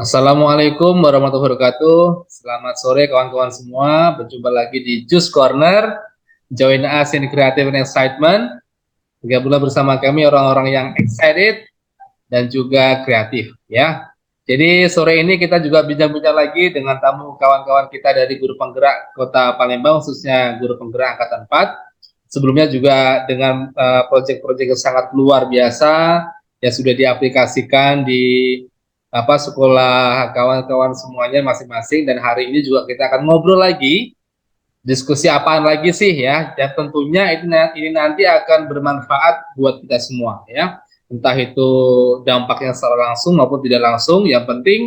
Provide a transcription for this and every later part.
Assalamualaikum warahmatullahi wabarakatuh. Selamat sore kawan-kawan semua. Berjumpa lagi di Juice Corner. Join us in creative and excitement. Gabunglah bersama kami orang-orang yang excited dan juga kreatif ya. Jadi sore ini kita juga bincang-bincang lagi dengan tamu kawan-kawan kita dari Guru Penggerak Kota Palembang, khususnya Guru Penggerak Angkatan 4. Sebelumnya juga dengan proyek-proyek yang sangat luar biasa yang sudah diaplikasikan di sekolah kawan-kawan semuanya masing-masing, dan hari ini juga kita akan ngobrol lagi, diskusi apaan lagi sih ya, dan tentunya ini nanti akan bermanfaat buat kita semua ya, entah itu dampaknya secara langsung maupun tidak langsung. Yang penting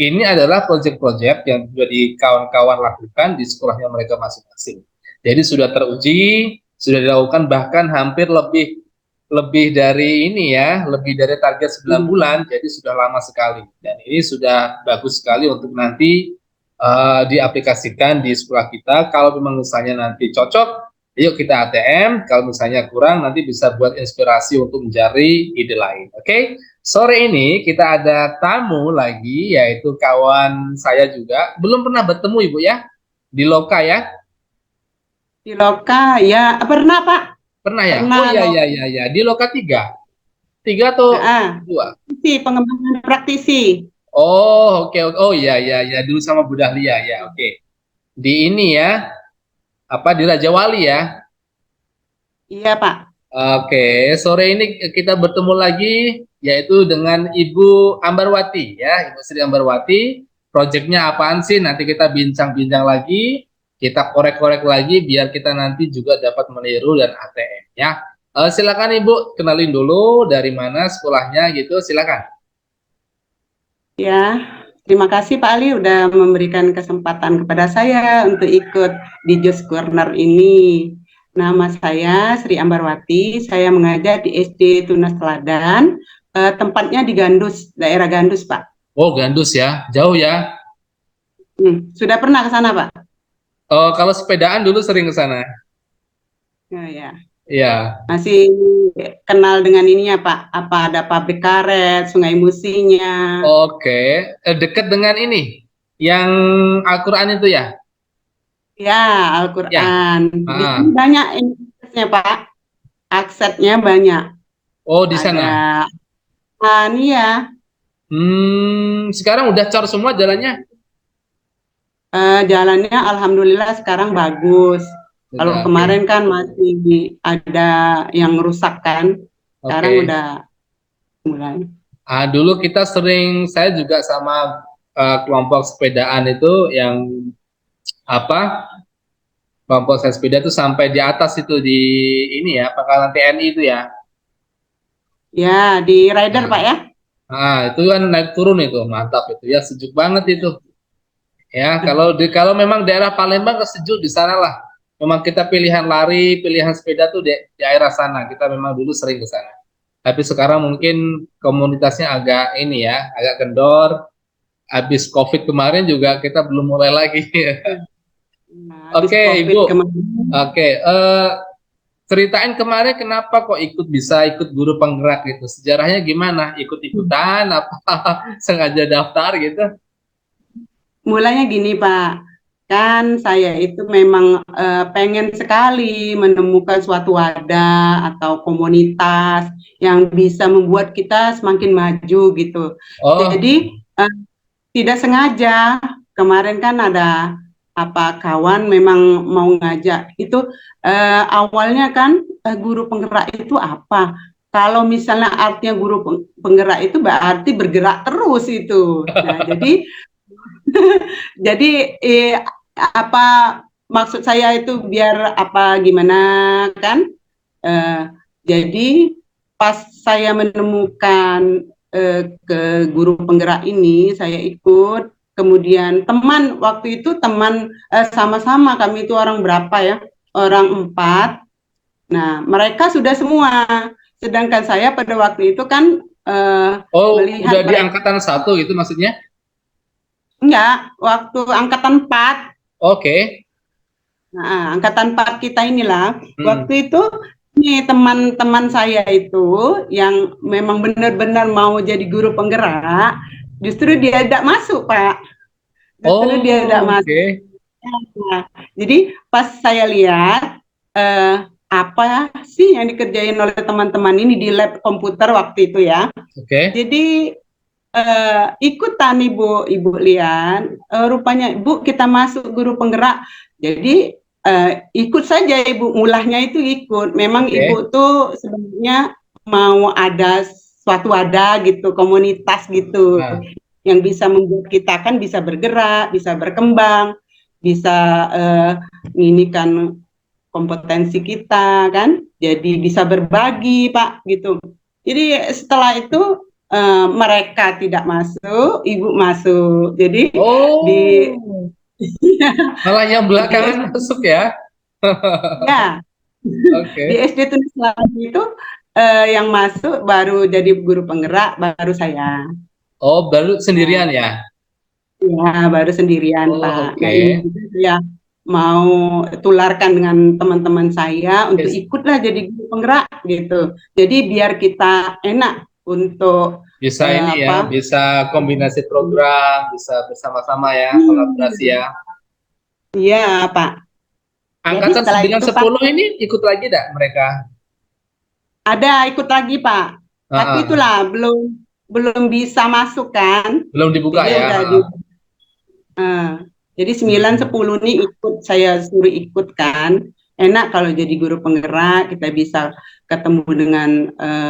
ini adalah proyek-proyek yang sudah di kawan-kawan lakukan di sekolahnya mereka masing-masing, jadi sudah teruji, sudah dilakukan bahkan hampir lebih dari ini ya, lebih dari target 9 bulan, jadi sudah lama sekali. Dan ini sudah bagus sekali untuk nanti diaplikasikan di sekolah kita. Kalau memang misalnya nanti cocok, yuk kita ATM. Kalau misalnya kurang, nanti bisa buat inspirasi untuk mencari ide lain. Oke, sore ini kita ada tamu lagi, yaitu kawan saya juga. Belum pernah bertemu Ibu ya, di Loka ya? Di Loka, ya pernah Pak. Pernah ya? Pernah Oh iya, di Loka 3. 3 atau 2? pengembangan praktisi. Oh, oke. Oh iya, dulu sama Bu Dahlia ya, oke. Di ini ya, di Raja Wali ya. Iya Pak. Oke, sore ini kita bertemu lagi yaitu dengan Ibu Ambarwati ya, Ibu Sri Ambarwati. Proyeknya apaan sih? Nanti kita bincang-bincang lagi, kita korek-korek lagi biar kita nanti juga dapat meniru dan ATM ya. Silakan Ibu, kenalin dulu dari mana sekolahnya gitu, silakan. Ya, terima kasih Pak Ali udah memberikan kesempatan kepada saya untuk ikut di Juice Corner ini. Nama saya Sri Ambarwati, saya mengajar di SD Tunas Teladan, tempatnya di Gandus, daerah Gandus Pak. Oh, Gandus ya, jauh ya. Sudah pernah ke sana Pak? Oh, kalau sepedaan dulu sering ke sana. Oh, ya. Iya. Masih kenal dengan ininya Pak, apa ada pabrik karet, Sungai Musinya. Oke, dekat dengan ini, yang Al-Quran itu ya? Ya, Ya. Al-Quran. Di sini Ah. banyak aksesnya Pak, aksesnya banyak. Oh, di Ada, sana. ini ya, Sekarang udah cor semua jalannya? jalannya Alhamdulillah sekarang bagus. Kalau Sudah, oke. kemarin kan masih ada yang rusak kan, sekarang Oke. udah mulai. Dulu kita sering, saya juga sama kelompok sepedaan itu yang apa? Kelompok saya sepeda itu sampai di atas itu di ini ya, Pangkalan TNI itu ya. Ya, di rider Pak Nah, ya. itu kan naik turun itu, mantap itu ya, sejuk banget itu. Ya, kalau memang daerah Palembang kesejuk di sana lah. Memang kita pilihan lari, pilihan sepeda tuh di daerah sana. Kita memang dulu sering ke sana. Tapi sekarang mungkin komunitasnya agak ini ya, agak kendor. Habis COVID kemarin juga kita belum mulai lagi. Nah, habis Oke, COVID Ibu. kemarin. Oke, ceritain kemarin kenapa kok bisa ikut guru penggerak gitu. Sejarahnya gimana? Ikut-ikutan apa sengaja daftar gitu? Mulanya gini Pak, kan saya itu memang pengen sekali menemukan suatu wadah atau komunitas yang bisa membuat kita semakin maju gitu. Oh, Jadi tidak sengaja kemarin kan ada kawan memang mau ngajak itu, awalnya kan guru penggerak itu apa? Kalau misalnya artinya guru penggerak itu berarti bergerak terus itu. Nah, jadi apa maksud saya itu biar apa gimana kan? Jadi pas saya menemukan ke guru penggerak ini, saya ikut. Kemudian teman waktu itu teman sama-sama kami itu orang berapa ya? Orang 4. Nah, mereka sudah semua. Sedangkan saya pada waktu itu kan udah melihat di mereka. angkatan 1 gitu maksudnya? Enggak, waktu angkatan 4. Oke. Nah, angkatan 4 kita inilah, Hmm. waktu itu nih teman-teman saya itu yang memang benar-benar mau jadi guru penggerak, Justru dia tidak masuk, Pak. Justru dia tidak Oh, masuk. oke. Nah, jadi pas saya lihat apa sih yang dikerjain oleh teman-teman ini di lab komputer waktu itu ya. Oke. Jadi ikutan Ibu Lian, rupanya Ibu kita masuk guru penggerak. Jadi ikut saja Ibu, mulahnya itu ikut. Memang Oke. Ibu tuh sebenarnya mau ada suatu wadah gitu, komunitas gitu, Nah, yang bisa membuat kita kan bisa bergerak, bisa berkembang, bisa ini kan kompetensi kita kan, jadi bisa berbagi Pak gitu. Jadi setelah itu mereka tidak masuk, Ibu masuk. Jadi di oh, malah yang di belakangan masuk ya? ya di Oke. SD Tulis Selatan itu yang masuk baru jadi guru penggerak baru saya. Oh, baru Nah, sendirian ya? ya baru sendirian Oh, Pak. Nah ini oke. juga saya mau tularkan dengan teman-teman saya untuk Yes. ikutlah jadi guru penggerak gitu. Jadi biar kita enak untuk Bisa ini ya, apa? bisa kombinasi program, bisa bersama-sama ya, kolaborasi Hmm, ya. iya Pak. Jadi Angkatan setelah 9 itu Pak 10 ini ikut lagi enggak mereka? ada ikut lagi Pak. Tapi Heeh. itulah belum belum bisa masuk kan. Belum dibuka Jadi ya? udah di Heeh. eh, jadi 9 Hmm. 10 nih ikut saya suruh ikut kan. Enak kalau jadi guru penggerak, kita bisa ketemu dengan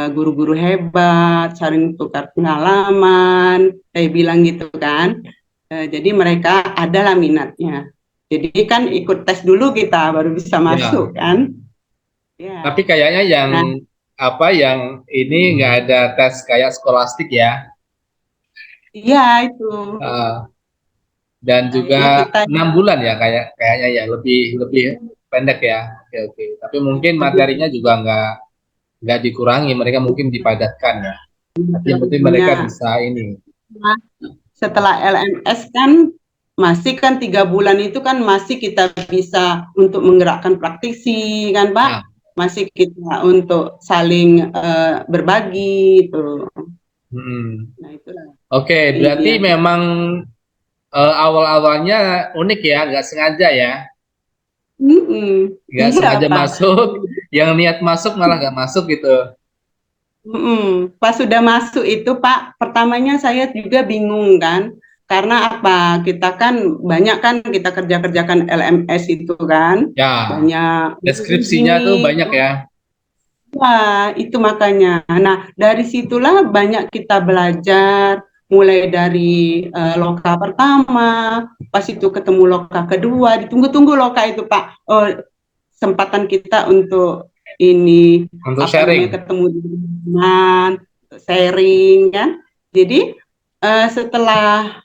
guru-guru hebat, saling tukar pengalaman, saya bilang gitu kan. Jadi mereka adalah minatnya. Jadi kan ikut tes dulu kita baru bisa Ya, masuk kan. Ya. tapi kayaknya yang Nah, apa yang ini nggak ada tes kayak skolastik ya. iya itu. Eh, dan Akhirnya juga kita 6 bulan ya kayaknya ya lebih lebih pendek ya. Oke oke. Tapi mungkin materinya juga nggak dikurangi, mereka mungkin dipadatkan ya. Tapi yang penting mereka ya, bisa ini. setelah LMS kan masih kan 3 bulan itu kan masih kita bisa untuk menggerakkan praktisi kan Nah, Pak, masih kita untuk saling berbagi itu. hmm. Nah itulah Oke, berarti impian kita. memang awal-awalnya unik ya, nggak sengaja ya, nggak Iya sengaja Pak. masuk, yang niat masuk malah nggak masuk gitu. Pas sudah masuk itu Pak, pertamanya saya juga bingung kan, karena apa? Kita kan banyak kan kita kerjakan LMS itu kan, Ya, banyak deskripsinya tuh ini. banyak ya. Wah, itu makanya. Nah, dari situlah banyak kita belajar, mulai dari loka pertama, pas itu ketemu loka kedua, ditunggu-tunggu loka itu Pak. Oh, kesempatan kita untuk ini Untuk apa sharing. namanya ketemu dengan sharing kan. Jadi setelah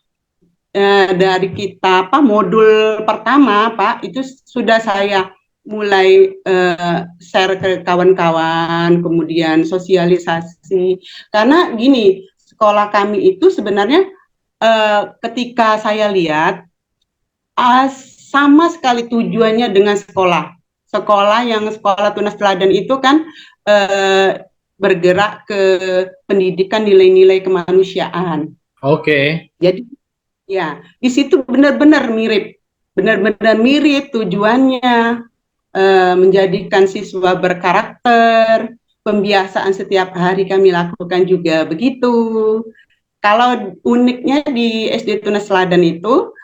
dari kita apa modul pertama Pak itu sudah saya mulai share ke kawan-kawan, kemudian sosialisasi. Karena gini, sekolah kami itu sebenarnya ketika saya lihat sama sekali tujuannya dengan sekolah. Sekolah Tunas Teladan itu kan bergerak ke pendidikan nilai-nilai kemanusiaan. Oke. Jadi ya, di situ benar-benar mirip tujuannya menjadikan siswa berkarakter, pembiasaan setiap hari kami lakukan juga begitu. Kalau uniknya di SD Tunas Selatan itu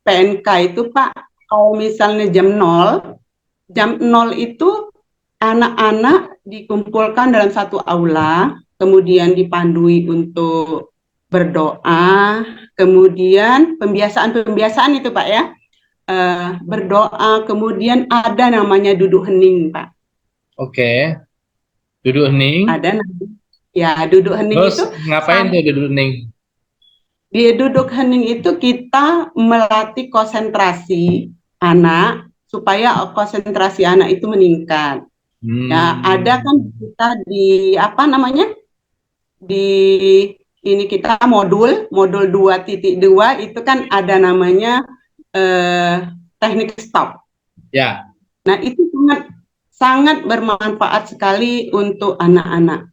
PNK itu Pak, kalau misalnya jam nol itu anak-anak dikumpulkan dalam satu aula, kemudian dipandui untuk berdoa, kemudian pembiasaan itu Pak ya, berdoa, kemudian ada namanya duduk hening Pak. Oke. Duduk hening. Ada ya duduk hening Terus itu ngapain tuh duduk hening? di duduk hening itu kita melatih konsentrasi anak supaya konsentrasi anak itu meningkat. Ya, ada kan Hmm. kita di apa namanya? Di ini kita modul 2.2 itu kan ada namanya teknik stop. Ya. Nah, itu sangat sangat bermanfaat sekali untuk anak-anak.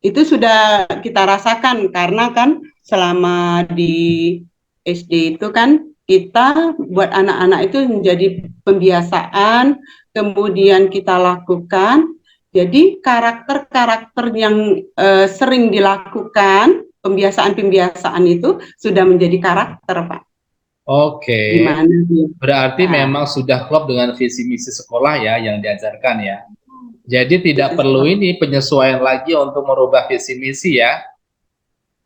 Itu sudah kita rasakan karena kan selama di SD itu kan kita buat anak-anak itu menjadi pembiasaan, kemudian kita lakukan. Jadi karakter-karakter yang sering dilakukan, pembiasaan-pembiasaan itu sudah menjadi karakter, Pak. Oke, Gimana dia? berarti Nah, memang sudah klop dengan visi misi sekolah ya yang diajarkan ya. Jadi tidak itu perlu ini penyesuaian lagi untuk merubah visi misi ya,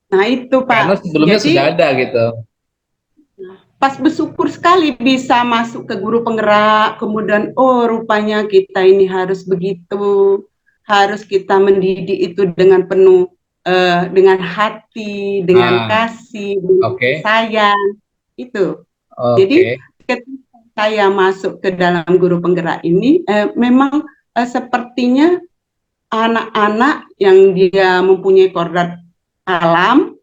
Nah, itu karena Pak. sebelumnya sudah Jadi ada gitu. pas bersyukur sekali bisa masuk ke guru penggerak, kemudian oh rupanya kita ini harus begitu, harus kita mendidik itu dengan penuh dengan hati, dengan Ah, kasih, dengan oke, sayang itu. Jadi oke. ketika saya masuk ke dalam guru penggerak ini, memang sepertinya anak-anak yang dia mempunyai kodrat alam,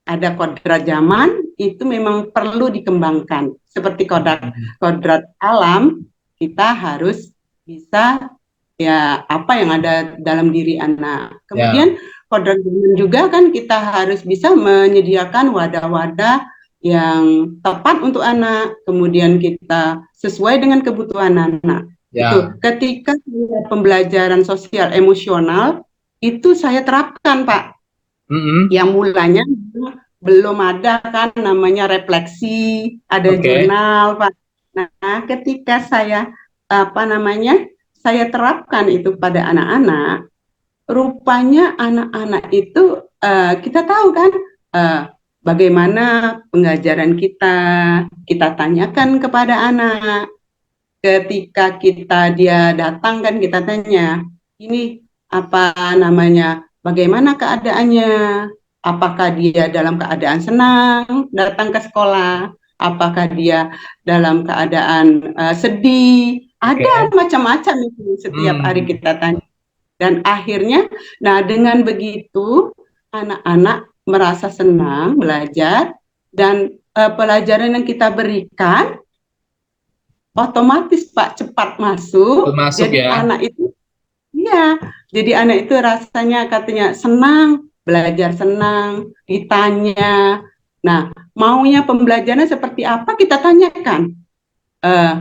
ada kodrat zaman, itu memang perlu dikembangkan. Seperti Hmm, kodrat alam, kita harus bisa ya apa yang ada dalam diri anak. ya, Kemudian kodrat zaman juga kan kita harus bisa menyediakan wadah-wadah yang tepat untuk anak. Kemudian kita sesuai dengan kebutuhan anak. ya. Itu ketika pembelajaran sosial emosional itu saya terapkan, Pak, Mm-mm. yang mulanya belum ada kan namanya refleksi, ada Oke, jurnal, Pak. Nah, ketika saya apa namanya saya terapkan itu pada anak-anak, rupanya anak-anak itu kita tahu kan uh, bagaimana pengajaran kita tanyakan kepada anak. Ketika dia datang kan kita tanya, ini apa namanya, bagaimana keadaannya, apakah dia dalam keadaan senang datang ke sekolah, apakah dia dalam keadaan sedih, ada oke. macam-macam itu setiap hari Hmm, kita tanya. Dan akhirnya, nah dengan begitu anak-anak merasa senang belajar dan pelajaran yang kita berikan otomatis Pak cepat masuk. termasuk Jadi ya. anak itu iya, jadi anak itu rasanya katanya senang, belajar senang, ditanya. Nah, maunya pembelajarannya seperti apa kita tanyakan. Eh,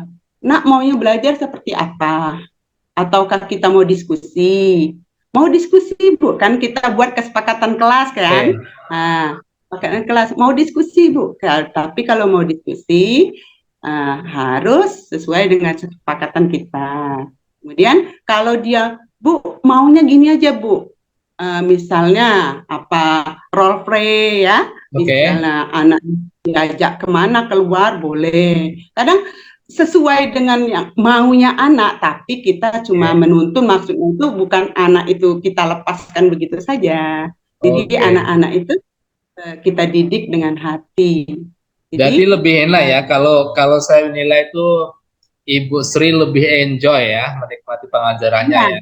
nak maunya belajar seperti apa? Ataukah kita mau diskusi? Mau diskusi, Bu, kan kita buat kesepakatan kelas kan? Oke, Nah, kesepakatan kelas mau diskusi, Bu. Tapi kalau mau diskusi harus sesuai dengan kesepakatan kita. Kemudian kalau dia, Bu, maunya gini aja, Bu. Misalnya apa role play ya, oke. misalnya anak diajak kemana keluar boleh. Kadang sesuai dengan yang maunya anak, tapi kita cuma Oke. menuntun, maksudnya itu bukan anak itu kita lepaskan begitu saja. Jadi Oke. anak-anak itu kita didik dengan hati. Berarti Jadi lebih enak ya kalau kalau saya nilai itu Ibu Sri lebih enjoy ya menikmati pengajarannya ya ya.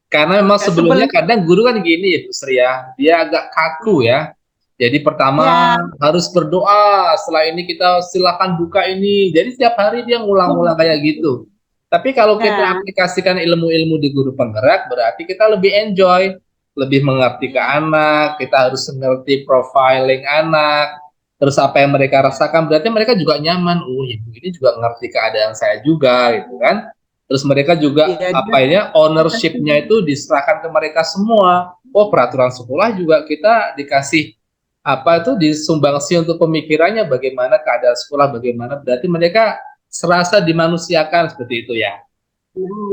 Karena memang sebelumnya sebelum kadang guru kan gini ya Bu Sri ya, dia agak kaku ya. Jadi pertama ya harus berdoa, setelah ini kita silakan buka ini. Jadi setiap hari dia ngulang-ngulang kayak gitu. Tapi kalau kita ya aplikasikan ilmu-ilmu di guru penggerak, berarti kita lebih enjoy, lebih mengerti ke anak, kita harus mengerti profiling anak, terus apa yang mereka rasakan, berarti mereka juga nyaman. Oh, ibu ini juga ngerti keadaan saya juga, gitu kan. Terus mereka juga ya apa ya ownership-nya itu diserahkan ke mereka semua. Oh, peraturan sekolah juga kita dikasih apa itu disumbangsi untuk pemikirannya bagaimana keadaan sekolah bagaimana berarti mereka serasa dimanusiakan seperti itu ya.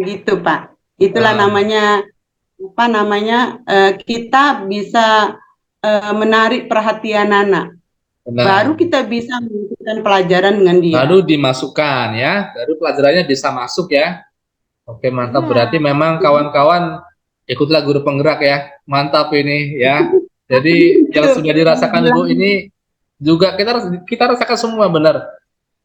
gitu Pak. Itulah Ah, namanya apa namanya kita bisa menarik perhatian anak. benar. Baru kita bisa melakukan pelajaran dengan dia. Baru dimasukkan ya, baru pelajarannya bisa masuk ya. Oke, mantap. Berarti Iya. memang kawan-kawan ikutlah guru penggerak ya. Mantap ini ya. Jadi yang Itu sudah dirasakan dibilang Bu ini juga kita rasakan semua benar.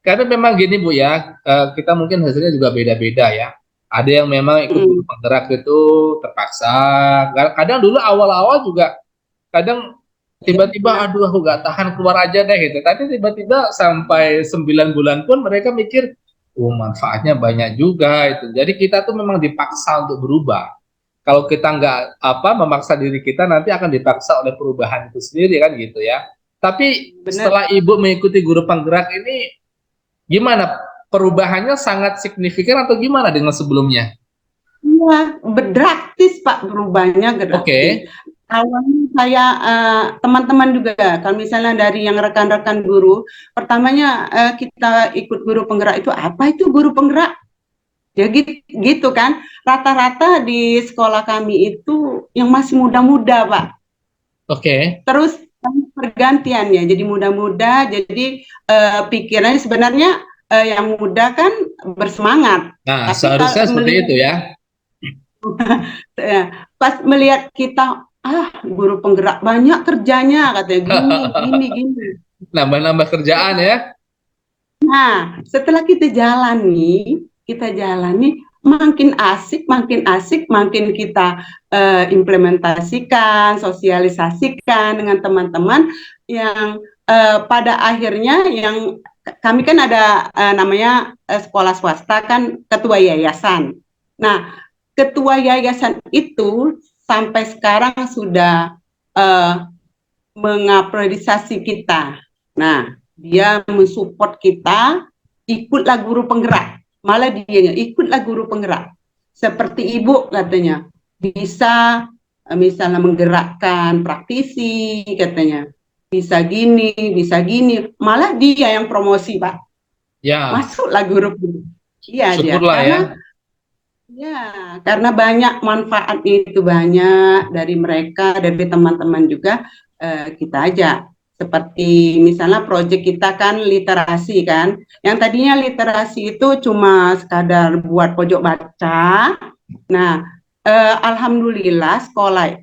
Karena memang gini Bu ya, kita mungkin hasilnya juga beda-beda ya. Ada yang memang ikut guru mm, penggerak itu terpaksa. Kadang dulu awal-awal juga, kadang tiba-tiba, aduh aku gak tahan keluar aja deh gitu. Tapi tiba-tiba sampai 9 bulan pun mereka mikir, oh manfaatnya banyak juga itu. Jadi kita tuh memang dipaksa untuk berubah. Kalau kita nggak apa memaksa diri kita, nanti akan dipaksa oleh perubahan itu sendiri kan gitu ya. Tapi benar. setelah Ibu mengikuti guru penggerak ini, gimana? Perubahannya sangat signifikan atau gimana dengan sebelumnya? Iya, drastis Pak, berubahnya drastis. Oke, Awalnya saya teman-teman juga, kalau misalnya dari yang rekan-rekan guru, pertamanya kita ikut guru penggerak itu apa itu guru penggerak? Ya gitu kan. Rata-rata di sekolah kami itu yang masih muda-muda Pak. oke. Terus pergantian ya, jadi muda-muda, jadi pikirannya sebenarnya yang muda kan bersemangat, Nah, tapi seharusnya kalau seperti melihat itu ya. pas melihat kita, guru penggerak banyak kerjanya, katanya gini, gini, gini. Nambah-nambah kerjaan ya. Nah, setelah kita jalani, makin asik, makin kita implementasikan, sosialisasikan dengan teman-teman yang pada akhirnya yang kami kan ada namanya sekolah swasta kan ketua yayasan. Nah, ketua yayasan itu sampai sekarang sudah uh, mengapredisasi kita. Nah, dia mensupport kita, ikutlah guru penggerak. Malah dia ikutlah guru penggerak. Seperti ibu katanya, bisa misalnya menggerakkan praktisi katanya. Bisa gini. Malah dia yang promosi, Pak. Ya, Masuklah guru penggerak. Iya dia, syukurlah ya. karena banyak manfaatnya itu banyak dari mereka, dari teman-teman juga kita ajak. Seperti misalnya proyek kita kan literasi kan, yang tadinya literasi itu cuma sekadar buat pojok baca. Nah, alhamdulillah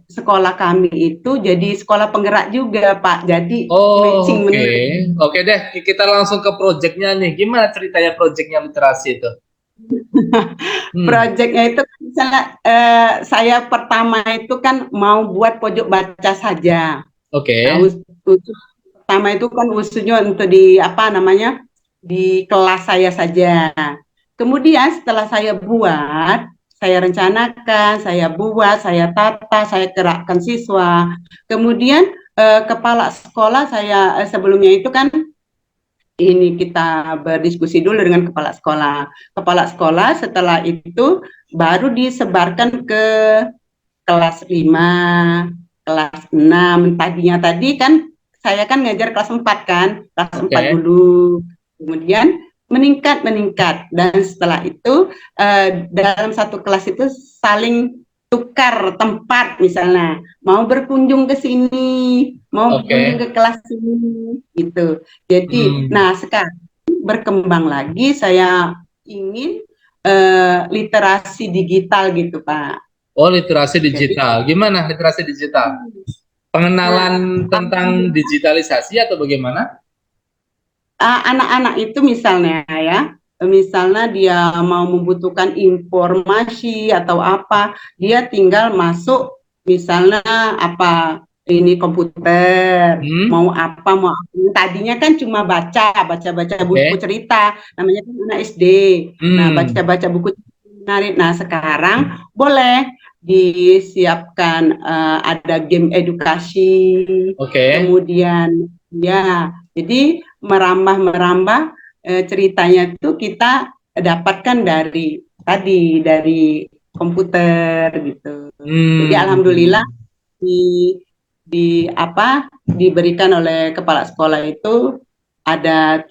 sekolah kami itu jadi sekolah penggerak juga Pak. Jadi Oh, matching oke. benar. Oke deh, kita langsung ke proyeknya nih. Gimana ceritanya proyeknya literasi itu? Hmm, Proyeknya itu misalnya saya pertama itu kan mau buat pojok baca saja. Nah, oke. pertama itu kan khususnya untuk di apa namanya di kelas saya saja. Kemudian setelah saya rencanakan, saya tata, saya gerakkan siswa. Kemudian kepala sekolah saya sebelumnya itu kan ini kita berdiskusi dulu dengan kepala sekolah. Kepala sekolah setelah itu baru disebarkan ke kelas 5, kelas 6. Tadi kan saya kan ngajar kelas 4 kan, kelas 4 Oke. dulu. Kemudian meningkat dan setelah itu dalam satu kelas itu saling tukar tempat misalnya mau berkunjung ke sini, mau berkunjung Oke. ke kelas ini gitu. Jadi, Hmm. nah sekarang berkembang lagi saya ingin literasi digital gitu Pak. Oh, literasi Jadi, digital. Gimana literasi digital? nah, Pengenalan tentang digitalisasi atau bagaimana? anak-anak itu misalnya ya, misalnya dia mau membutuhkan informasi atau apa, dia tinggal masuk misalnya apa ini komputer, Hmm, mau apa mau apa. Tadinya kan cuma baca buku oke. cerita, namanya kan anak SD. Nah, Hmm, baca-baca buku menarik. Nah, sekarang boleh disiapkan ada game edukasi, oke. kemudian ya, jadi merambah-merambah ceritanya itu kita dapatkan dari komputer gitu. Jadi alhamdulillah Hmm, di diberikan oleh kepala sekolah itu ada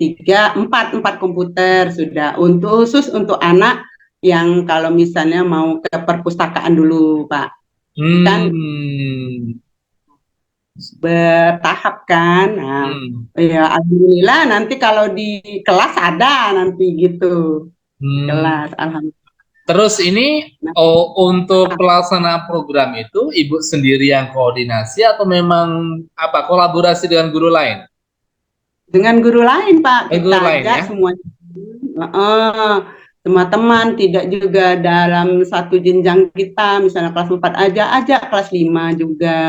empat komputer sudah untuk khusus untuk anak yang kalau misalnya mau ke perpustakaan dulu Pak. Jadi kan hmm, bertahap kan. Nah, hmm, ya alhamdulillah nanti kalau di kelas ada nanti gitu. Di hmm. kelas alhamdulillah. Terus ini Nah, untuk pelaksanaan program itu Ibu sendiri yang koordinasi atau memang apa kolaborasi dengan guru lain? dengan guru lain Pak kita Guru lain ajak ya? semuanya. Teman-teman tidak juga dalam satu jenjang kita misalnya kelas 4 aja ajak kelas 5 juga.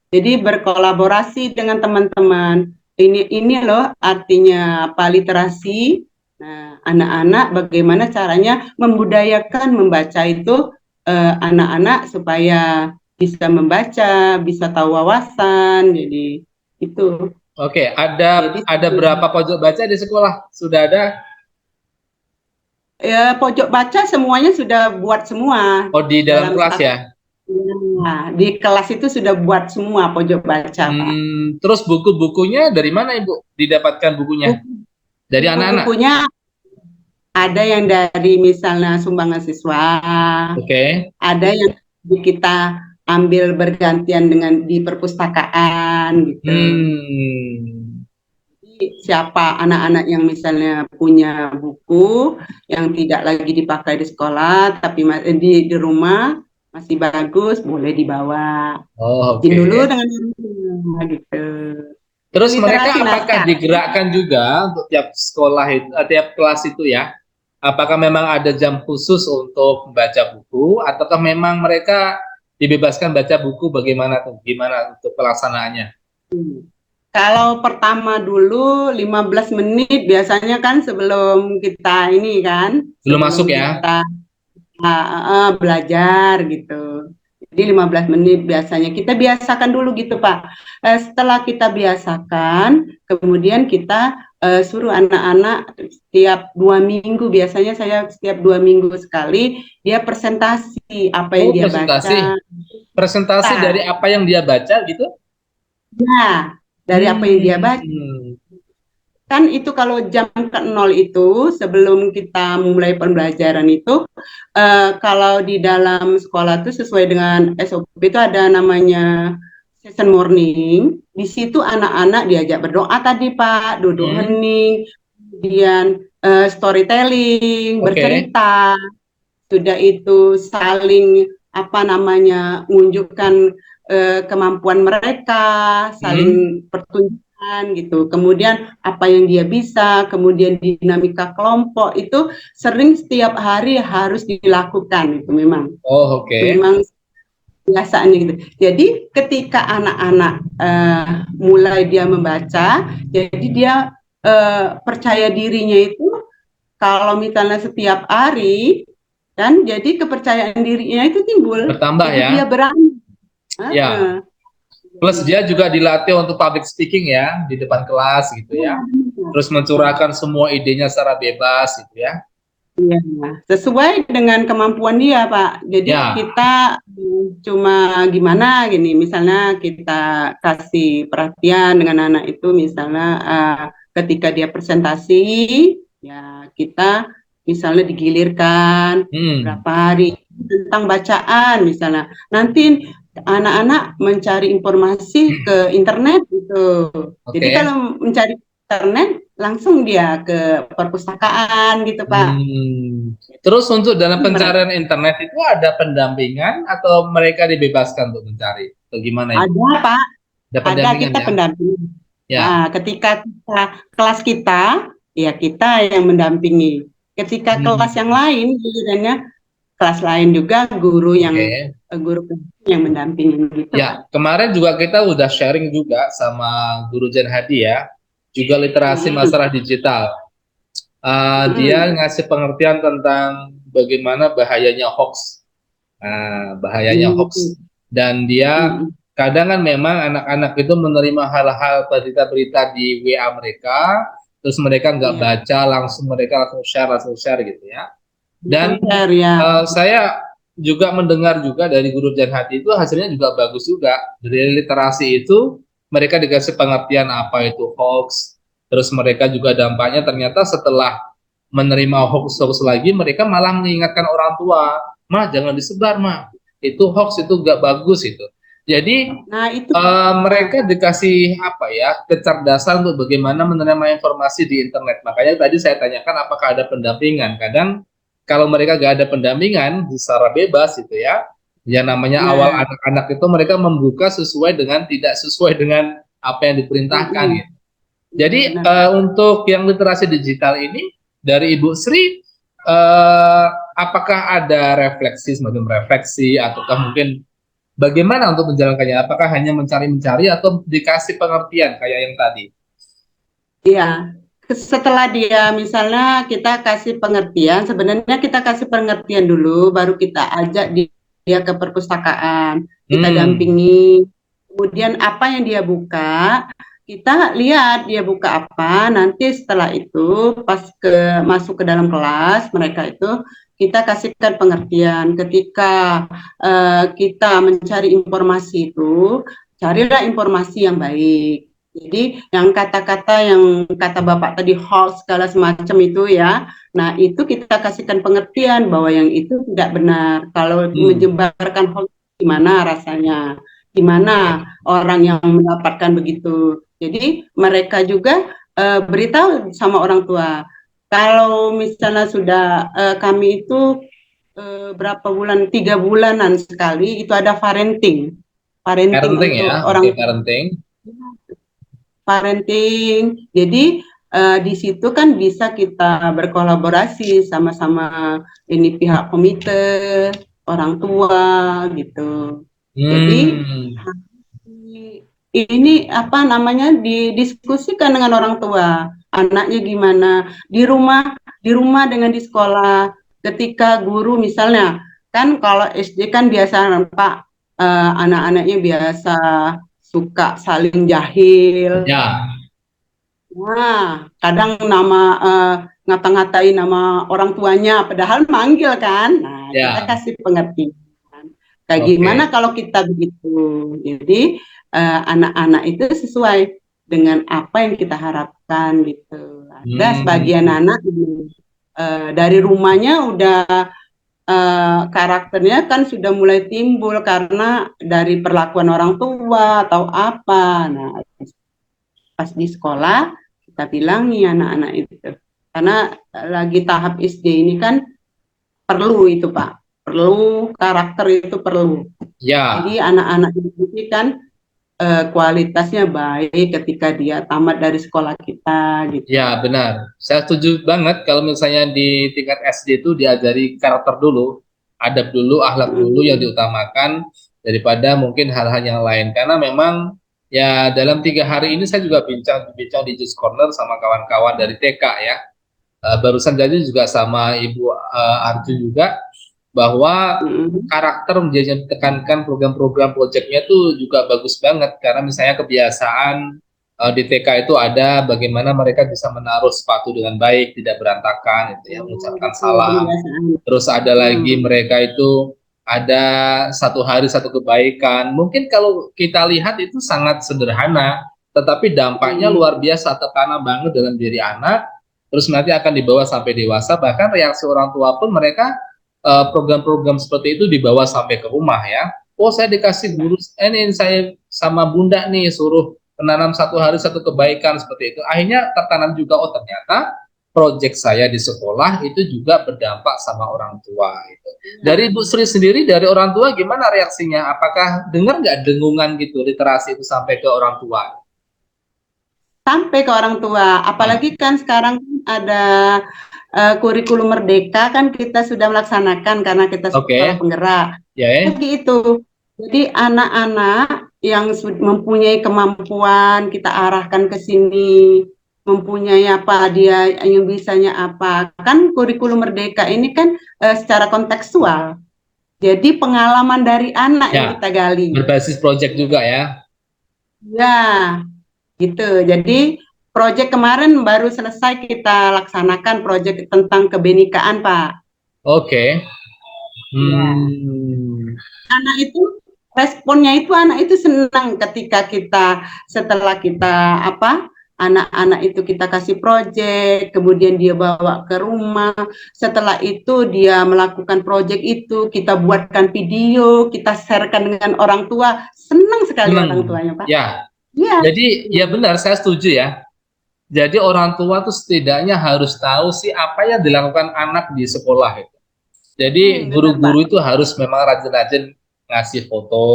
Jadi berkolaborasi dengan teman-teman. Ini loh artinya apa literasi. Nah, anak-anak bagaimana caranya membudayakan membaca itu anak-anak supaya bisa membaca, bisa tahu wawasan. Jadi itu. Oke, Jadi ada berapa pojok baca di sekolah? Sudah ada? ya pojok baca semuanya sudah buat semua Oh, di dalam dalam kelas satu. ya? Nah, di kelas itu sudah buat semua pojok baca, Pak. Terus buku-bukunya dari mana, Ibu? Didapatkan bukunya? Buku- Dari anak-anak? Buku-bukunya ada yang dari misalnya sumbangan siswa, Oke. ada yang kita ambil bergantian dengan di perpustakaan gitu. Hmm. Siapa anak-anak yang misalnya punya buku yang tidak lagi dipakai di sekolah tapi di rumah masih bagus, boleh dibawa. Oh, Izin oke. dulu dengan orang tua gitu. Itu Terus mereka literasi apakah naskah. digerakkan juga untuk tiap sekolah itu, tiap kelas itu ya? Apakah memang ada jam khusus untuk membaca buku, ataukah memang mereka dibebaskan baca buku bagaimana tuh? Gimana untuk pelaksanaannya? Kalau pertama dulu 15 menit biasanya kan sebelum kita ini kan, Belum masuk sebelum ya? kita belajar gitu. Jadi 15 menit biasanya kita biasakan dulu gitu Pak. Setelah kita biasakan, kemudian kita suruh anak-anak setiap 2 minggu, biasanya saya setiap 2 minggu sekali dia presentasi apa yang Oh, dia presentasi. baca. Presentasi dari Nah, apa yang dia baca gitu? ya, dari apa yang dia baca. Hmm. Kan itu kalau jam ke 0 itu sebelum kita mulai pembelajaran itu kalau di dalam sekolah itu sesuai dengan SOP itu ada namanya session morning. Di situ anak-anak diajak berdoa tadi Pak, duduk Hmm. hening, kemudian storytelling, Oke. bercerita, sudah itu saling apa namanya menunjukkan kemampuan mereka, Hmm. saling pertunjukan gitu. Kemudian apa yang dia bisa, kemudian dinamika kelompok itu sering setiap hari harus dilakukan itu memang. Oh, oke. Memang biasaannya gitu. Jadi ketika anak-anak mulai dia membaca, jadi dia percaya dirinya itu kalau misalnya setiap hari kan jadi kepercayaan dirinya itu timbul. Bertambah Jadi ya. dia berani. Ya. Plus dia juga dilatih untuk public speaking ya di depan kelas gitu ya. Terus mencurahkan semua idenya secara bebas gitu ya. Iya, sesuai dengan kemampuan dia, Pak. Jadi Ya. kita cuma gimana gini, misalnya kita kasih perhatian dengan anak itu, misalnya ketika dia presentasi, ya kita misalnya digilirkan Hmm. berapa hari tentang bacaan, misalnya. Nanti anak-anak mencari informasi ke internet gitu. Jadi Oke. kalau mencari internet langsung dia ke perpustakaan gitu Pak. Terus untuk dalam Berat. pencarian internet itu ada pendampingan atau mereka dibebaskan untuk mencari? Atau gimana Ibu? Ada Pak, Ada ada pendampingan kita ya? pendamping. Ya. Nah, ketika kita, kelas kita, ya kita yang mendampingi. Ketika kelas yang Hmm. lain, gilirannya kelas lain juga Oke. guru yang mendampingi gitu Ya, Pak. kemarin juga kita udah sharing juga sama Guru Jan Hadi ya, juga literasi Mm-hmm. masalah digital. Dia Mm-hmm. ngasih pengertian tentang bagaimana bahayanya hoax. Bahayanya hoax. Dan dia Mm-hmm. kadang kan memang anak-anak itu menerima hal-hal berita-berita di WA mereka, terus mereka nggak Iya, baca, mereka langsung share gitu ya. Dan share ya. saya juga mendengar juga dari Guru Jan Hati itu hasilnya juga bagus juga. Dari literasi itu mereka dikasih pengertian apa itu hoax. Terus mereka juga dampaknya ternyata setelah menerima hoax-hoax lagi mereka malah mengingatkan orang tua, "Mah jangan disebar, mah. Itu hoax itu gak bagus itu." Jadi Nah, itu mereka dikasih apa ya kecerdasan untuk bagaimana menerima informasi di internet. Makanya tadi saya tanyakan apakah ada pendampingan. Kadang kalau mereka gak ada pendampingan secara bebas itu ya, yang namanya awal nah, anak-anak itu mereka membuka sesuai dengan tidak sesuai dengan apa yang diperintahkan mm-mm. gitu. Iya Jadi benar Pak. untuk yang literasi digital ini dari Ibu Sri, apakah ada refleksi semacam refleksi ataukah mungkin bagaimana untuk menjalankannya? Apakah hanya mencari-mencari atau dikasih pengertian kayak yang tadi? Iya, setelah dia misalnya kita kasih pengertian, sebenarnya kita kasih pengertian dulu, baru kita ajak dia ke perpustakaan, kita Hmm. dampingi, kemudian apa yang dia buka, kita lihat dia buka apa, nanti setelah itu pas masuk ke dalam kelas mereka itu kita kasihkan pengertian. Ketika kita mencari informasi itu, carilah informasi yang baik. Jadi yang kata-kata yang kata Bapak tadi hoax segala semacam itu ya, nah itu kita kasihkan pengertian bahwa yang itu tidak benar. Kalau menyebarkan hoax gimana rasanya, gimana orang yang mendapatkan begitu. Jadi mereka juga beritahu sama orang tua. Kalau misalnya sudah kami itu berapa bulan, 3 bulanan sekali itu ada parenting, parenting Parenting untuk ya, orang oke, tua. parenting. Parenting. Jadi di situ kan bisa kita berkolaborasi sama-sama ini pihak komite, orang tua gitu. Jadi ini apa namanya didiskusikan dengan orang tua, anaknya gimana di rumah dengan di sekolah. Ketika guru misalnya kan kalau SD kan biasa Pak anak-anaknya biasa suka saling jahil. Ya, Nah, kadang nama ngata-ngatain nama orang tuanya, padahal manggil kan. Nah, kita ya, kasih pengertian. Kayak oke. gimana kalau kita begitu? Jadi anak-anak itu sesuai dengan apa yang kita harapkan gitu. Ada sebagian Hmm, anak dari rumahnya udah karakternya kan sudah mulai timbul karena dari perlakuan orang tua atau apa. Nah, pas di sekolah kita bilang nih anak-anak itu karena lagi tahap SD ini kan perlu itu Pak, perlu karakter itu perlu. ya. Jadi anak-anak ini kan kualitasnya baik ketika dia tamat dari sekolah kita gitu. Ya, benar. Saya setuju banget kalau misalnya di tingkat SD itu diajari karakter dulu, adab dulu, akhlak dulu yang Hmm. diutamakan daripada mungkin hal-hal yang lain. Karena memang ya dalam 3 hari ini saya juga bincang-bincang di Just Corner sama kawan-kawan dari TK ya. Barusan jadi juga sama Ibu Arju juga bahwa Hmm. karakter menjadi yang ditekankan program-program proyeknya itu juga bagus banget karena misalnya kebiasaan di TK itu ada bagaimana mereka bisa menaruh sepatu dengan baik, tidak berantakan, itu ya, Oh, mengucapkan gitu salam. kebiasaan. Terus ada lagi Hmm. mereka itu ada satu hari satu kebaikan. Mungkin kalau kita lihat itu sangat sederhana, tetapi dampaknya Hmm. luar biasa tertanam banget dalam diri anak. Terus nanti akan dibawa sampai dewasa. Bahkan reaksi orang tua pun mereka program-program seperti itu dibawa sampai ke rumah ya. Oh saya dikasih guru, ini saya sama bunda nih suruh menanam satu hari satu kebaikan seperti itu. Akhirnya tertanam juga, oh ternyata proyek saya di sekolah itu juga berdampak sama orang tua. Gitu. Ya. Dari Bu Sri sendiri, dari orang tua gimana reaksinya? Apakah dengar nggak dengungan gitu literasi itu sampai ke orang tua? Sampai ke orang tua, Nah, apalagi kan sekarang ada kurikulum merdeka kan kita sudah melaksanakan karena kita sekolah oke, penggerak. ya, Lagi itu, jadi anak-anak yang mempunyai kemampuan kita arahkan ke sini, mempunyai apa dia yang bisanya apa. Kan kurikulum merdeka ini kan secara kontekstual. Jadi pengalaman dari anak yang ya, kita gali. berbasis proyek juga ya. Ya, gitu. Jadi proyek kemarin baru selesai kita laksanakan proyek tentang kebenekaan, Pak. Oke. Ya. Hmm, Anak itu responnya itu anak itu senang ketika kita setelah kita apa anak-anak itu kita kasih proyek, kemudian dia bawa ke rumah. Setelah itu dia melakukan proyek itu, kita buatkan video, kita sharekan dengan orang tua. Senang sekali orang seneng. tuanya, Pak. Ya, Iya. jadi ya benar, saya setuju ya. Jadi orang tua tuh setidaknya harus tahu sih apa yang dilakukan anak di sekolah itu. Jadi Benar, guru-guru Pak. itu harus memang rajin-rajin ngasih foto,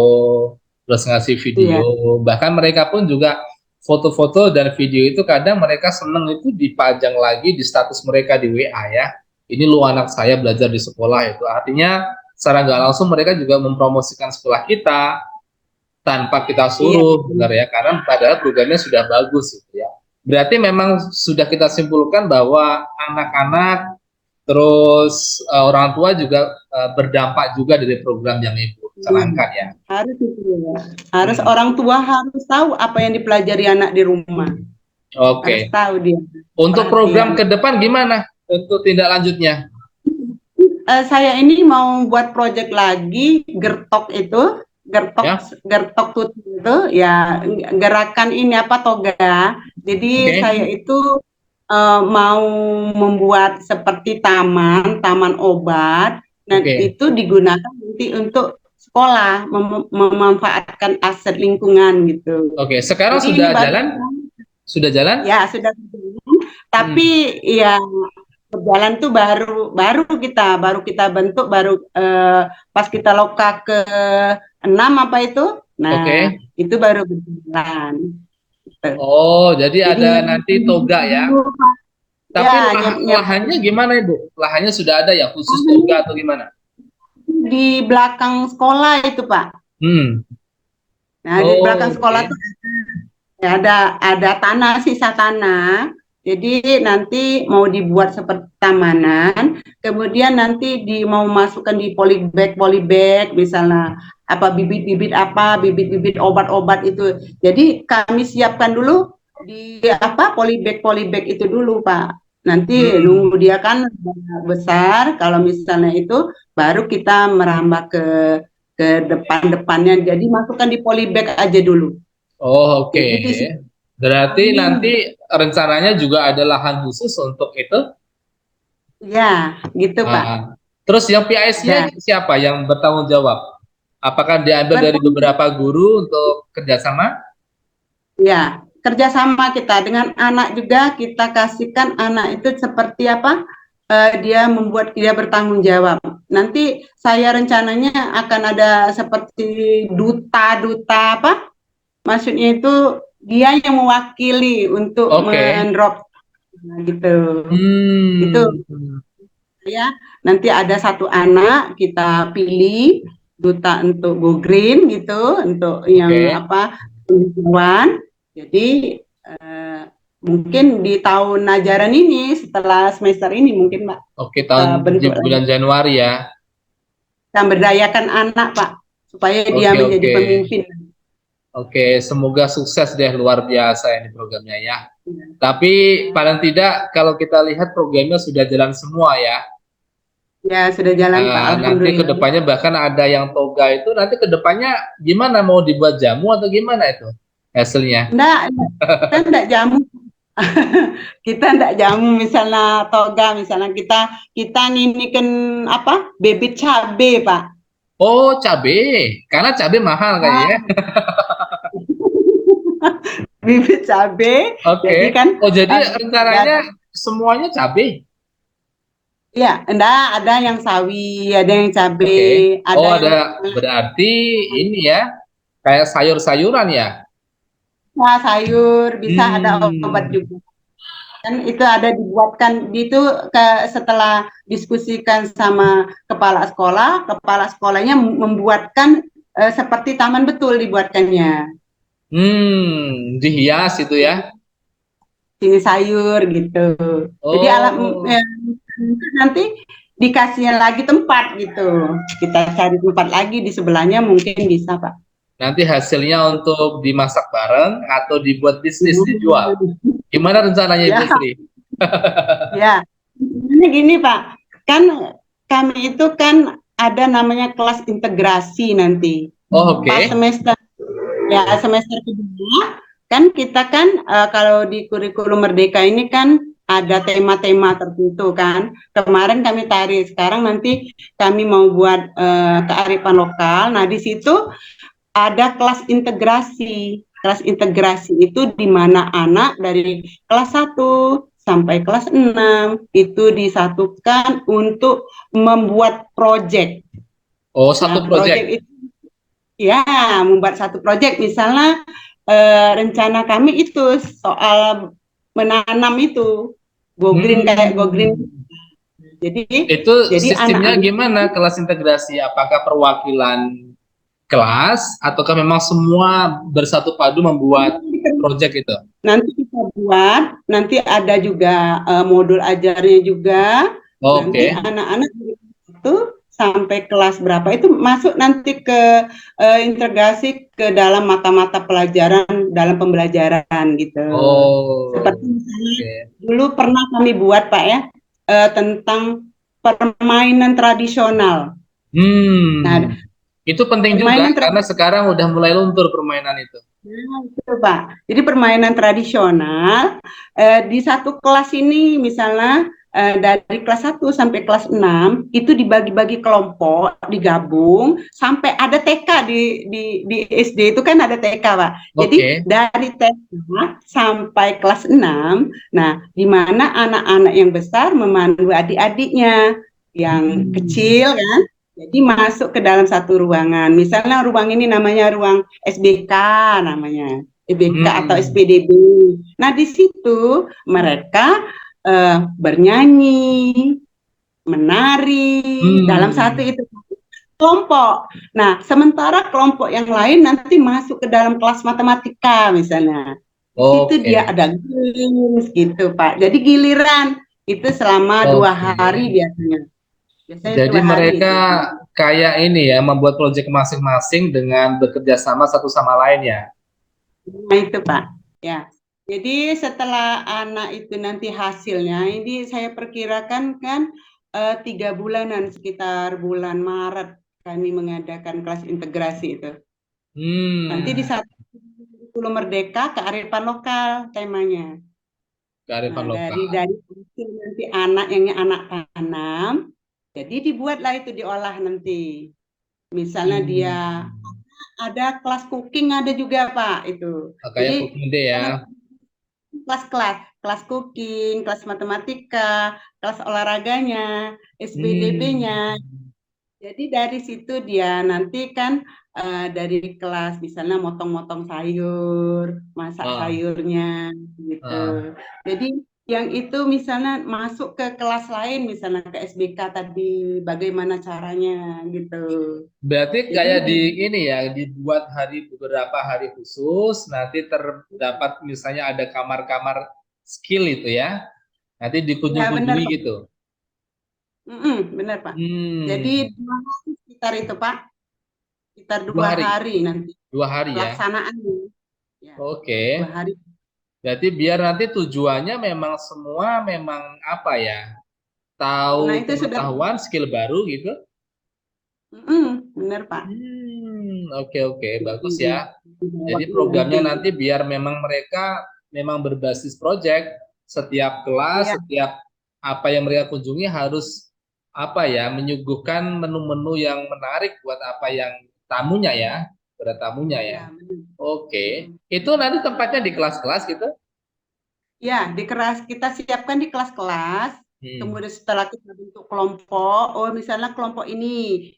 terus ngasih video. Iya. Bahkan mereka pun juga foto-foto dan video itu kadang mereka seneng itu dipajang lagi di status mereka di WA ya. Ini lu anak saya belajar di sekolah itu. Artinya secara nggak langsung mereka juga mempromosikan sekolah kita tanpa kita Iya. suruh, benar ya, karena padahal programnya sudah bagus gitu ya. Berarti memang sudah kita simpulkan bahwa anak-anak terus orang tua juga berdampak juga dari program yang Ibu canangkan ya. Harus itu ya. Harus orang tua harus tahu apa yang dipelajari anak di rumah. Harus Oke. tahu dia. Untuk program ke Perhatian. depan gimana untuk tindak lanjutnya? Saya ini mau buat project lagi gertok itu, gertok Ya. gertok tutup itu ya, gerakan ini apa toga. Jadi Oke. saya itu mau membuat seperti taman obat, dan Oke. itu digunakan nanti untuk sekolah, memanfaatkan aset lingkungan gitu. Oke, sekarang Jadi ini sudah baru, jalan? Sudah jalan? ya sudah berjalan, tapi ya berjalan tuh baru kita bentuk baru pas kita loka ke 6 apa itu, nah Oke. itu baru berjalan. Gitu. Oh, jadi Jadi ada nanti toga ya. Tapi ya, lahannya gimana Ibu? Lahannya sudah ada ya khusus toga atau gimana? di belakang sekolah itu Pak. Nah di belakang sekolah Oke. tuh ya, ada tanah, sisa tanah. Jadi nanti mau dibuat seperti tamanan, kemudian nanti mau masukkan di polybag misalnya apa bibit-bibit obat-obat itu. Jadi kami siapkan dulu di apa polybag itu dulu Pak. Nanti nunggu dia kan besar, kalau misalnya itu baru kita merambah ke depannya. Jadi masukkan di polybag aja dulu. Oh, oke. Jadi di situ Berarti kami, nanti rencananya juga ada lahan khusus untuk itu? ya, gitu Pak. Terus yang PIC-nya Ada. siapa yang bertanggung jawab? Apakah diambil dari Bertanggung, beberapa guru untuk kerjasama? ya, kerjasama kita dengan anak juga, kita kasihkan anak itu seperti apa? Dia bertanggung jawab. Nanti saya rencananya akan ada seperti duta apa? Maksudnya itu dia yang mewakili untuk Oke. mendrop gitu. Itu ya, nanti ada satu anak kita pilih duta untuk Go Green gitu, untuk yang Oke. apa penghijauan. Jadi mungkin di tahun ajaran ini setelah semester ini mungkin Pak Oke, tahun di bentuk lagi, bulan Januari ya. kita berdayakan anak Pak supaya dia Oke, menjadi oke. pemimpin. Oke, semoga sukses deh, luar biasa ini programnya ya. Ya. Tapi paling tidak kalau kita lihat programnya sudah jalan semua ya. Ya sudah jalan Pak, Nanti ke alhamdulillah. depannya bahkan ada yang toga itu nanti ke depannya gimana, mau dibuat jamu atau gimana itu hasilnya? Kita enggak jamu. Kita enggak jamu misalnya toga, misalnya kita nginikan apa? Bibit cabe, Pak. Oh, cabe. Karena cabe mahal kayaknya ya. Bibit cabe. Oke. Jadi kan Oh, jadi rencananya semuanya cabe. ya, enggak, ada yang sawi, ada yang cabe, Oke. ada Oh, yang ada berarti ini ya, kayak sayur-sayuran ya. sayur, bisa ada obat Hmm. juga. Kan itu ada dibuatkan itu setelah diskusikan sama kepala sekolahnya membuatkan seperti taman betul dibuatkannya. Dihias itu ya. Sini sayur gitu. Jadi Oh, nanti dikasihnya lagi tempat gitu. Kita cari tempat lagi di sebelahnya mungkin bisa, Pak. nanti hasilnya untuk dimasak bareng atau dibuat bisnis dijual. Gimana rencananya Ibu Ya, Sri? ya. Ini gini, Pak. Kan kami itu kan ada namanya kelas integrasi nanti. Oh, Pas oke. semester kedua kan kita kan kalau di kurikulum Merdeka ini kan ada tema-tema tertentu kan. Kemarin kami tarik, sekarang nanti kami mau buat kearifan lokal. Nah, di situ ada kelas integrasi. Kelas integrasi itu di mana anak dari kelas 1 sampai kelas 6 itu disatukan untuk membuat proyek. Oh, Nah, satu proyek proyek. itu ya membuat satu proyek, misalnya rencana kami itu soal menanam itu kayak go green. Hmm. Jadi Itu jadi sistemnya anak-anak gimana kelas integrasi? Apakah perwakilan kelas ataukah memang semua bersatu padu membuat proyek itu? nanti kita buat, nanti ada juga modul ajarnya juga. Nanti Oke. anak-anak itu sampai kelas berapa itu masuk nanti ke integrasi ke dalam mata-mata pelajaran dalam pembelajaran gitu. Oh, Seperti misalnya oke. dulu pernah kami buat Pak ya tentang permainan tradisional. Nah, Hmm, itu penting juga permainan karena tradisional sekarang udah mulai luntur permainan itu. itu Pak. Jadi permainan tradisional di satu kelas ini misalnya dari kelas 1 sampai kelas 6 itu dibagi-bagi kelompok, digabung sampai ada TK di SD itu kan ada TK, Pak. Jadi Oke. dari TK sampai kelas 6, nah di mana anak-anak yang besar memandu adik-adiknya yang Hmm. kecil kan. Jadi masuk ke dalam satu ruangan. Misalnya ruang ini namanya ruang SBK namanya, SBK atau Hmm. SPDB. Nah, di situ mereka bernyanyi, menari dalam satu Hmm. itu kelompok. Nah, sementara kelompok yang lain nanti masuk ke dalam kelas matematika misalnya. Di situ dia Oke. ada games gitu, Pak. Jadi giliran itu selama dua Oke. hari biasanya. Biasanya Jadi 2 hari mereka itu. kayak ini ya, membuat proyek masing-masing dengan bekerja sama satu sama lain ya. Nah, itu Pak. Ya. Jadi setelah anak itu nanti hasilnya, ini saya perkirakan kan 3 bulanan sekitar bulan Maret kami mengadakan kelas integrasi itu. Nanti di Hmm. saat 10 Merdeka kearifan lokal temanya. Nah Kearifan lokal. dari hasil nanti anak yang anak tanam, jadi dibuatlah itu diolah nanti. Misalnya dia Hmm. ada kelas cooking ada juga Pak itu. Kayak Jadi cooking day ya. kelas-kelas, kelas cooking, kelas matematika, kelas olahraganya, Hmm. SBDB-nya. Jadi dari situ dia nanti kan dari kelas misalnya motong-motong sayur, masak Ah, sayurnya gitu. ah. Jadi yang itu misalnya masuk ke kelas lain misalnya ke SBK tadi bagaimana caranya gitu. Berarti Jadi kayak di di ini ya, dibuat hari beberapa hari khusus, nanti terdapat misalnya ada kamar-kamar skill itu ya, nanti ya benar dikunjung-kunjungi Pak. gitu. Benar Pak. Jadi Hmm. 2 hari sekitar itu Pak, sekitar Dua dua hari, hari nanti 2 hari ya. pelaksanaannya. Ya, Oke. 2 hari. Berarti biar nanti tujuannya memang semua memang apa ya, Nah tahu itu sudah, pengetahuan skill baru gitu. benar Pak. Oke oke, bagus Jadi, ya. dibawa Jadi nanti. programnya nanti biar memang mereka memang berbasis project, setiap kelas, Iya, setiap apa yang mereka kunjungi harus apa ya, menyuguhkan menu-menu yang menarik buat apa yang tamunya ya, pada tamunya ya. iya benar. Oke, Mm-mm. itu nanti tempatnya di kelas-kelas gitu. Ya, kita siapkan di kelas-kelas. Hmm, Kemudian setelah kita bentuk kelompok, oh misalnya kelompok ini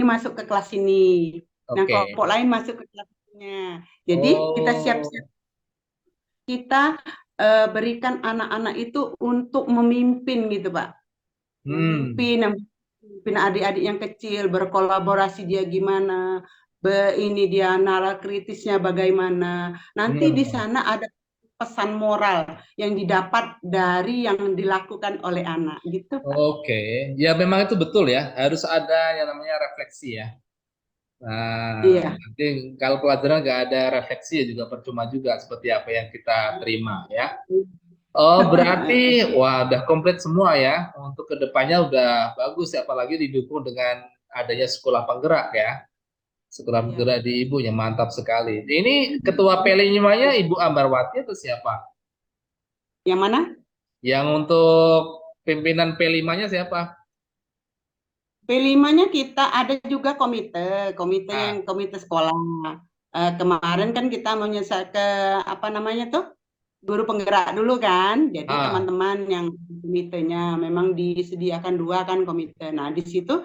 masuk ke kelas ini. Nah, oke. kelompok lain masuk ke kelasnya. Jadi kita Oh, siap-siap kita berikan anak-anak itu untuk memimpin gitu, Pak. hmm, Memimpin adik-adik yang kecil, berkolaborasi dia gimana, ini dia nalar kritisnya bagaimana. Nanti di hmm. sana ada pesan moral yang didapat dari yang dilakukan oleh anak gitu Pak. Oke, ya memang itu betul ya, harus ada yang namanya refleksi ya. Nah, Iya. nanti kalau pelajaran nggak ada refleksi ya juga percuma juga seperti apa yang kita terima ya. Oh, berarti wah udah komplit semua ya. Untuk kedepannya udah bagus ya, apalagi didukung dengan adanya sekolah penggerak ya. Sekolah Iya penggerak di betul. Ibu yang mantap sekali. Ini ketua PLI-nya Ibu Ambarwati atau siapa? Yang mana? Yang untuk pimpinan P5-nya siapa? P5-nya kita ada juga komite yang Ah, komite sekolah. Kemarin kan kita menyelesaikan ke apa namanya tuh guru penggerak dulu kan. Jadi ah. teman-teman yang komitenya memang disediakan 2 kan komite. Nah di situ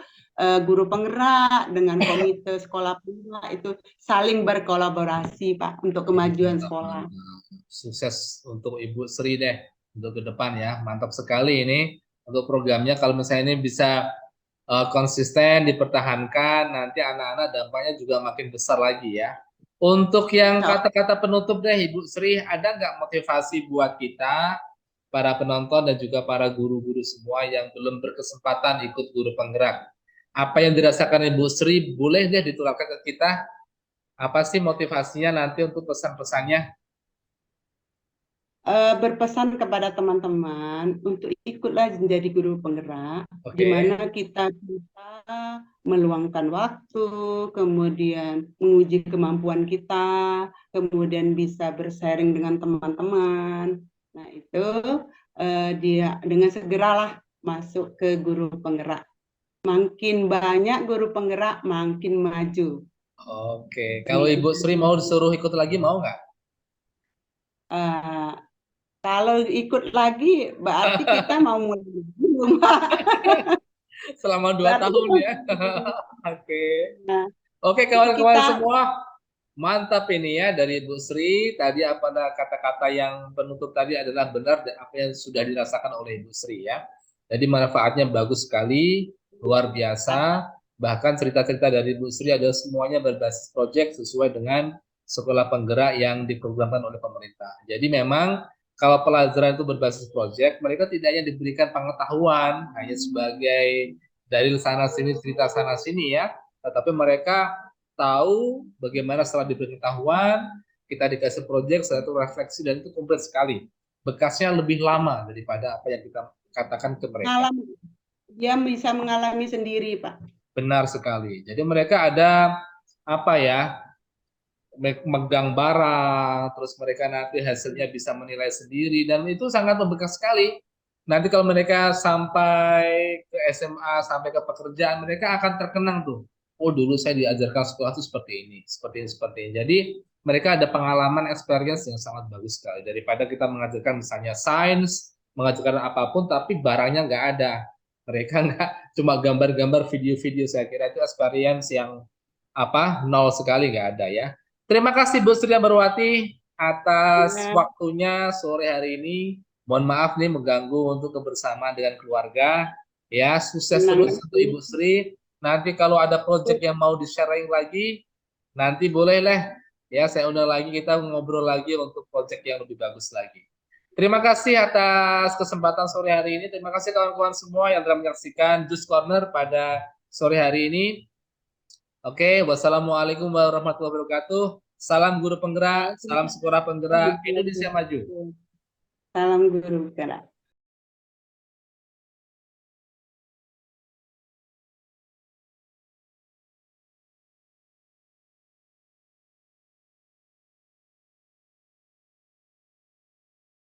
guru penggerak dengan komite sekolah penggerak itu saling berkolaborasi Pak untuk kemajuan Mantap, sekolah. mantap. Sukses untuk Ibu Sri deh untuk ke depan ya. Mantap sekali ini untuk programnya. Kalau misalnya ini bisa konsisten dipertahankan, nanti anak-anak dampaknya juga makin besar lagi ya. Untuk yang Insya kata-kata penutup deh, Ibu Sri, ada nggak motivasi buat kita, para penonton dan juga para guru-guru semua yang belum berkesempatan ikut guru penggerak? apa yang dirasakan Ibu Sri boleh deh ditularkan ke kita. Apa sih motivasinya nanti untuk pesan-pesannya? Berpesan kepada teman-teman untuk ikutlah menjadi guru penggerak, di Oke. mana kita bisa meluangkan waktu, kemudian menguji kemampuan kita, kemudian bisa bersharing dengan teman-teman. Nah, itu dia dengan segeralah masuk ke guru penggerak. Makin banyak guru penggerak, makin maju. Oke. Kalau Ibu Demikian. Sri mau disuruh ikut lagi mau nggak? Eh, Kalau ikut lagi, berarti kita mau mulai dulu, Mbak. Selama 2 tahun Berarti ya. Oke. nah, Oke itu kawan-kawan kita semua, mantap ini ya dari Bu Sri. Tadi apa kata-kata yang penutup tadi adalah benar dan apa yang sudah dirasakan oleh Ibu Sri ya. Jadi manfaatnya bagus sekali, luar biasa. Bahkan cerita-cerita dari Bu Sri adalah semuanya berbasis proyek sesuai dengan sekolah penggerak yang diprogramkan oleh pemerintah. Jadi memang kalau pelajaran itu berbasis proyek, mereka tidak hanya diberikan pengetahuan hanya sebagai dalil sana sini cerita sana sini ya, tetapi mereka tahu bagaimana setelah diberi pengetahuan, kita dikasih proyek, setelah itu refleksi dan itu komplit sekali. Bekasnya lebih lama daripada apa yang kita katakan ke mereka. mengalami, dia bisa mengalami sendiri, Pak. Benar sekali. Jadi mereka ada apa ya, megang barang, terus mereka nanti hasilnya bisa menilai sendiri dan itu sangat membekas sekali. Nanti kalau mereka sampai ke SMA, sampai ke pekerjaan, mereka akan terkenang tuh. Oh dulu saya diajarkan sekolah itu seperti ini, seperti ini, seperti ini. Jadi mereka ada pengalaman, experience yang sangat bagus sekali. Daripada kita mengajarkan misalnya sains, mengajarkan apapun, tapi barangnya nggak ada. Mereka nggak cuma gambar-gambar, video-video. Saya kira itu experience yang apa nol sekali nggak ada ya. Terima kasih Bu Sri Ambarwati atas Ya, waktunya sore hari ini. Mohon maaf nih mengganggu untuk kebersamaan dengan keluarga. Ya, sukses senang terus untuk Ibu Sri. Nanti kalau ada proyek yang mau di-sharing lagi, nanti bolehlah ya saya undang lagi kita ngobrol lagi untuk proyek yang lebih bagus lagi. Terima kasih atas kesempatan sore hari ini. Terima kasih kawan-kawan semua yang telah menyaksikan Just Corner pada sore hari ini. Oke, wassalamualaikum warahmatullahi wabarakatuh. Salam guru penggerak, salam sekolah penggerak, Indonesia maju. salam guru gerak.